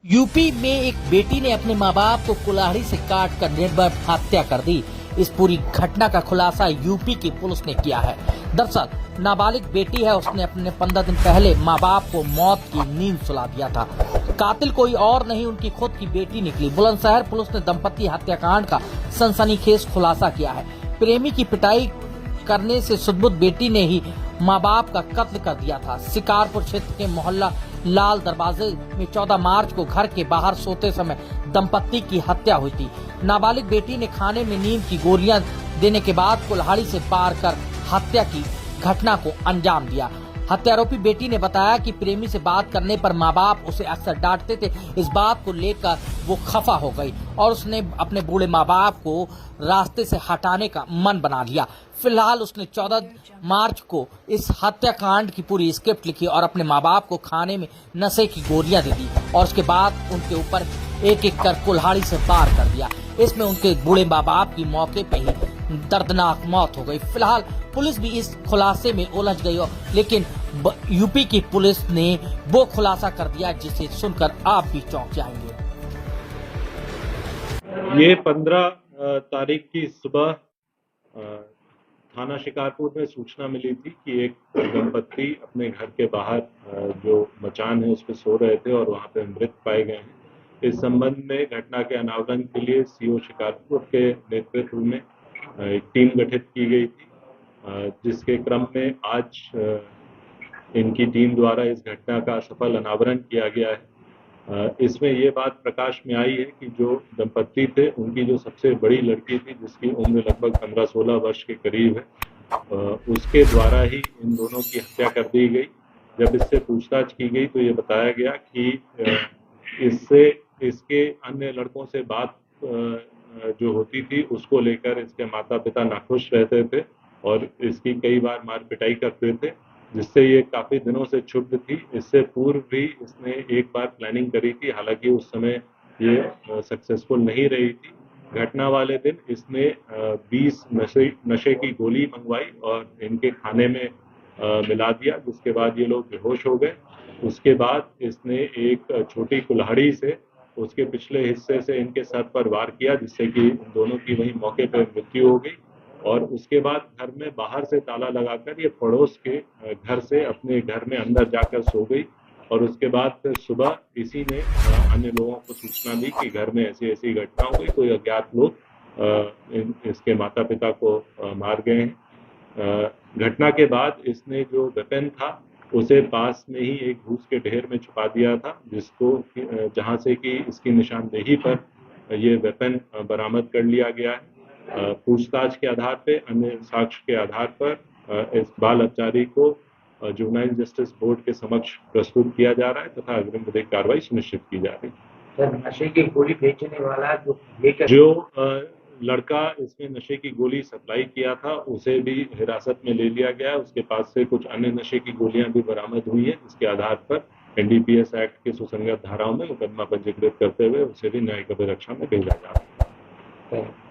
UP में एक बेटी ने अपने माँ बाप को कुल्हाड़ी से काट कर निर्मम हत्या कर दी। इस पूरी घटना का खुलासा यूपी की पुलिस ने किया है। दरअसल नाबालिग बेटी है, उसने अपने 15 दिन पहले माँ बाप को मौत की नींद सुला दिया था। कातिल कोई और नहीं, उनकी खुद की बेटी निकली। बुलंदशहर पुलिस ने दंपति हत्याकांड का सनसनीखेज खुलासा किया है। प्रेमी की पिटाई करने से सुदबुद बेटी ने ही माँ बाप का कत्ल कर दिया था। शिकारपुर क्षेत्र के मोहल्ला लाल दरवाजे में 14 मार्च को घर के बाहर सोते समय दंपत्ति की हत्या हुई थी। नाबालिग बेटी ने खाने में नींद की गोलियां देने के बाद कुल्हाड़ी से पार कर हत्या की घटना को अंजाम दिया। हत्यारोपी बेटी ने बताया कि प्रेमी से बात करने पर माँ बाप उसे अक्सर डांटते थे। इस बात को लेकर वो खफा हो गई और उसने अपने बूढ़े माँ बाप को रास्ते से हटाने का मन बना लिया। फिलहाल उसने 14 मार्च को इस हत्याकांड की पूरी स्क्रिप्ट लिखी और अपने माँ बाप को खाने में नशे की गोलियां दे दी और उसके बाद उनके ऊपर एक एक कर कुल्हाड़ी से वार कर दिया। इसमें उनके बूढ़े माँ बाप की मौके पर ही दर्दनाक मौत हो गई। फिलहाल पुलिस भी इस खुलासे में उलझ गई, लेकिन यूपी की पुलिस ने वो खुलासा कर दिया जिसे सुनकर आप भी चौंक जाएंगे। ये 15 तारीख की सुबह थाना शिकारपुर में सूचना मिली थी कि एक दंपत्ति अपने घर के बाहर जो मचान है उस पर सो रहे थे और वहां पे मृत पाए गए हैं। इस संबंध में घटना के अनावरण के लिए सीओ शिकारपुर के नेतृत्व में एक टीम गठित की गई थी, जिसके क्रम में आज इनकी टीम द्वारा इस घटना का सफल अनावरण किया गया है। इसमें ये बात प्रकाश में आई है कि जो दंपत्ति थे उनकी जो सबसे बड़ी लड़की थी, जिसकी उम्र लगभग 15-16 वर्ष के करीब है, उसके द्वारा ही इन दोनों की हत्या कर दी गई। जब इससे पूछताछ की गई तो ये बताया गया कि इसके अन्य लड़कों से बात जो होती थी उसको लेकर इसके माता पिता नाखुश रहते थे और इसकी कई बार मार पिटाई करते थे, जिससे ये काफी दिनों से क्षुब्ध थी। इससे पूर्व भी इसने एक बार प्लानिंग करी थी, हालांकि उस समय ये सक्सेसफुल नहीं रही थी। घटना वाले दिन इसने 20 नशे की गोली मंगवाई और इनके खाने में मिला दिया, जिसके बाद ये लोग बेहोश हो गए। उसके बाद इसने एक छोटी कुल्हाड़ी से उसके पिछले हिस्से से इनके सर पर वार किया, जिससे कि इन दोनों की वहीं मौके पर मृत्यु हो गई। और उसके बाद घर में बाहर से ताला लगाकर ये पड़ोस के घर से अपने घर में अंदर जाकर सो गई और उसके बाद फिर सुबह इसी ने अन्य लोगों को सूचना दी कि घर में ऐसी ऐसी घटना हो गई। कोई अज्ञात लोग इसके माता पिता को मार गए हैं। घटना के बाद इसने जो वेपन था उसे पास में ही एक घूस के ढेर में छुपा दिया था, जिसको जहां से कि इसकी निशानदेही पर ये वेपन बरामद कर लिया गया है। पूछताछ के आधार पर, अन्य साक्ष्य के आधार पर इस बाल अपचारी को जुवेनाइल जस्टिस बोर्ड के समक्ष प्रस्तुत किया जा रहा है तथा अग्रिम विधिक कार्रवाई सुनिश्चित की जा रही है। नशे की गोली बेचने वाला जो लड़का इसमें नशे की गोली सप्लाई किया था उसे भी हिरासत में ले लिया गया है। उसके पास से कुछ अन्य नशे की गोलियां भी बरामद हुई है, जिसके आधार पर एनडीपीएस एक्ट के सुसंगत धाराओं में मुकदमा पंजीकृत करते हुए उसे भी न्यायिक अभिरक्षा में भेजा जा रहा है।